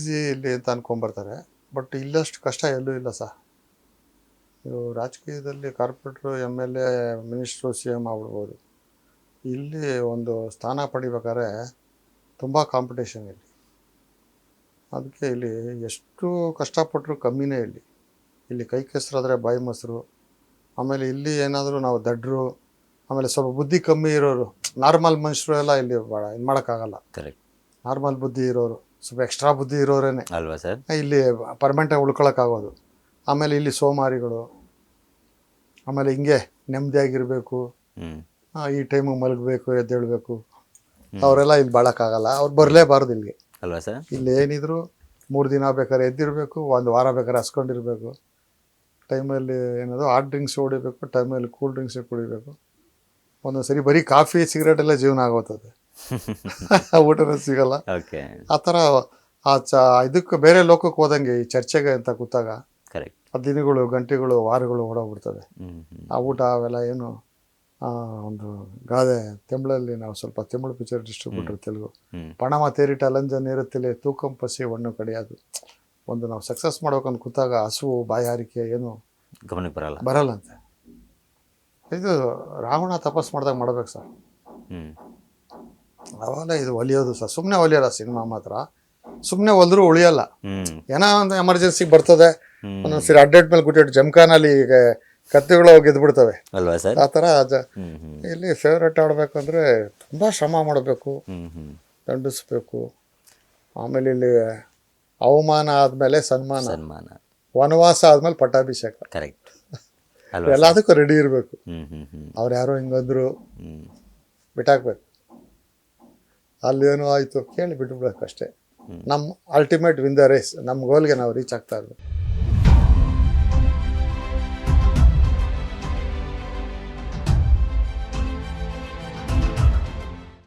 Easy ಇಲ್ಲಿ ಅಂತ ಅನ್ಕೊಂಬರ್ತಾರೆ. But ಇಲ್ಲಷ್ಟು ಕಷ್ಟ ಎಲ್ಲೂ ಇಲ್ಲ ಸರ್. ನೀವು ರಾಜಕೀಯದಲ್ಲಿ ಕಾರ್ಪೊರೇಟ್ರು, ಎಮ್ ಎಲ್ ಎ, ಮಿನಿಸ್ಟ್ರು, ಸಿ ಎಮ್ ಆಗ್ಬಿಡ್ಬೋದು. ಇಲ್ಲಿ ಒಂದು ಸ್ಥಾನ ಪಡಿಬೇಕಾದ್ರೆ ತುಂಬ ಕಾಂಪಿಟೇಷನ್ ಇಲ್ಲಿ. ಅದಕ್ಕೆ ಇಲ್ಲಿ ಎಷ್ಟು ಕಷ್ಟಪಟ್ಟರು ಕಮ್ಮಿನೇ ಇಲ್ಲಿ ಕೈ ಕೆಸರಾದರೆ ಬಾಯಿ ಮೊಸರು. ಆಮೇಲೆ ಇಲ್ಲಿ ಏನಾದರೂ ನಾವು ದಡ್ಡರು, ಆಮೇಲೆ ಸ್ವಲ್ಪ ಬುದ್ಧಿ ಕಮ್ಮಿ ಇರೋರು, ನಾರ್ಮಲ್ ಮನುಷ್ಯರು ಎಲ್ಲ ಇಲ್ಲಿ ಭಾಳ ಇದು ಮಾಡೋಕ್ಕಾಗಲ್ಲ. ಕರೆಕ್ಟ್. ನಾರ್ಮಲ್ ಬುದ್ಧಿ ಇರೋರು, ಸ್ವಲ್ಪ ಎಕ್ಸ್ಟ್ರಾ ಬುದ್ಧಿ ಇರೋರೇನೆ ಅಲ್ವಾ ಸರ್? ಇಲ್ಲಿ ಪರ್ಮನೆಂಟಾಗಿ ಉಳ್ಕೊಳಕ್ಕಾಗೋದು. ಆಮೇಲೆ ಇಲ್ಲಿ ಸೋಮಾರಿಗಳು, ಆಮೇಲೆ ಹಿಂಗೆ ನೆಮ್ಮದಿಯಾಗಿರಬೇಕು, ಈ ಟೈಮಿಗೆ ಮಲಗಬೇಕು, ಎದ್ದೇಳಬೇಕು, ಅವರೆಲ್ಲ ಇಲ್ಲಿ ಬಾಳೋಕ್ಕಾಗಲ್ಲ. ಅವ್ರು ಬರಲೇಬಾರ್ದು ಇಲ್ಲಿಗೆ. ಅಲ್ವಾ ಸರ್? ಇಲ್ಲಿ ಏನಿದ್ರು 3 ದಿನ ಬೇಕಾದ್ರೆ ಎದ್ದಿರಬೇಕು, 1 ವಾರ ಬೇಕಾದ್ರೆ ಹಸ್ಕೊಂಡಿರ್ಬೇಕು. ಟೈಮಲ್ಲಿ ಏನದು ಹಾಟ್ ಡ್ರಿಂಕ್ಸ್ ಹೊಡಿಬೇಕು, ಟೈಮಲ್ಲಿ ಕೂಲ್ ಡ್ರಿಂಕ್ಸ್ ಕುಡಿಬೇಕು. ಒಂದೊಂದು ಸರಿ ಬರೀ ಕಾಫಿ ಸಿಗರೇಟ್ ಎಲ್ಲ ಜೀವನ ಆಗೋಗ್ತದೆ. ಊಟನೂ ಸಿಗಲ್ಲ. ಆ ಥರ ಇದಕ್ಕೆ ಬೇರೆ ಲೋಕಕ್ಕೆ ಹೋದಂಗೆ ಈ ಚರ್ಚೆಗೆ ಅಂತ ಕೂತಾಗ ಆ ದಿನಗಳು, ಗಂಟೆಗಳು, ವಾರಗಳು ಓಡೋಗ್ಬಿಡ್ತದೆ. ಆ ಊಟ ಅವೆಲ್ಲ ಏನು ಒಂದು ಗಾದೆ ತೆಂಬಳಲ್ಲಿ ನಾವು ಸ್ವಲ್ಪ ತೆಂಬಳು ಪಿಕ್ಚರ್ ಡಿಸ್ಟ್ರಿಬ್ಯೂಟರ್ ತೆಲುಗು, ಪಣಮ ತೇರಿಟ ಲಂಜ ನೇರತ್ತಲೆ ತೂಕಂ ಪಸಿ ಒಣ್ಣು ಕಡಿಯೋದು. ಒಂದು ನಾವು ಸಕ್ಸಸ್ ಮಾಡ್ಬೇಕಂತ ಕೂತಾಗ ಹಸುವು, ಬಾಯಾರಿಕೆ ಏನು ಗಮನಕ್ಕೆ ಬರಲ್ಲಂತೆ. ಇದು ರಾವಣ ತಪಸ್ ಮಾಡಿದಾಗ ಮಾಡ್ಬೇಕು ಸರ್. ಅವಾಗ ಇದು ಒಲಿಯೋದು ಸರ್, ಸುಮ್ಮನೆ ಒಲಿಯೋಲ್ಲ ಸಿನಿಮಾ ಮಾತ್ರ. ಸುಮ್ಮನೆ ಒಲಿದ್ರೂ ಉಳಿಯಲ್ಲ. ಏನೋ ಒಂದು ಎಮರ್ಜೆನ್ಸಿಗೆ ಬರ್ತದೆ, ಒಂದೊಂದ್ಸರಿ ಅಡ್ಡೆಡ್ ಮೇಲೆ ಗುಟ್ಟಿಟ್ಟು ಜಮ್ಖಾನಲ್ಲಿ ಈಗ ಕತ್ತಿಗಳು ಗೆದ್ಬಿಡ್ತವೆ ಅಲ್ವಾ ಸರ್? ಆ ಥರ ಇಲ್ಲಿ ಫೇವ್ರೇಟ್ ಆಡಬೇಕಂದ್ರೆ ತುಂಬ ಶ್ರಮ ಮಾಡಬೇಕು, ದಂಡಿಸ್ಬೇಕು. ಆಮೇಲೆ ಇಲ್ಲಿ ಅವಮಾನ ಆದಮೇಲೆ ಸನ್ಮಾನ, ವನವಾಸ ಆದಮೇಲೆ ಪಟ್ಟಾಭಿಷೇಕ. ಕರೆಕ್ಟ್. ಎಲ್ಲದಕ್ಕೂ ರೆಡಿ ಇರಬೇಕು. ಅವ್ರು ಯಾರೋ ಹಿಂಗಂದ್ರು ಬಿಟ್ಟಾಕ್ಬೇಕು. ಅಲ್ಲೇನೋ ಆಯಿತು ಕೇಳಿ ಬಿಟ್ಬಿಡ್ಬೇಕು ಅಷ್ಟೇ. ನಮ್ಮ ಅಲ್ಟಿಮೇಟ್ ವಿನ್ ದ ರೇಸ್, ನಮ್ಮ ಗೋಲ್ಗೆ ನಾವು ರೀಚ್ ಆಗ್ತಾ ಇರ್ಬೇಕು.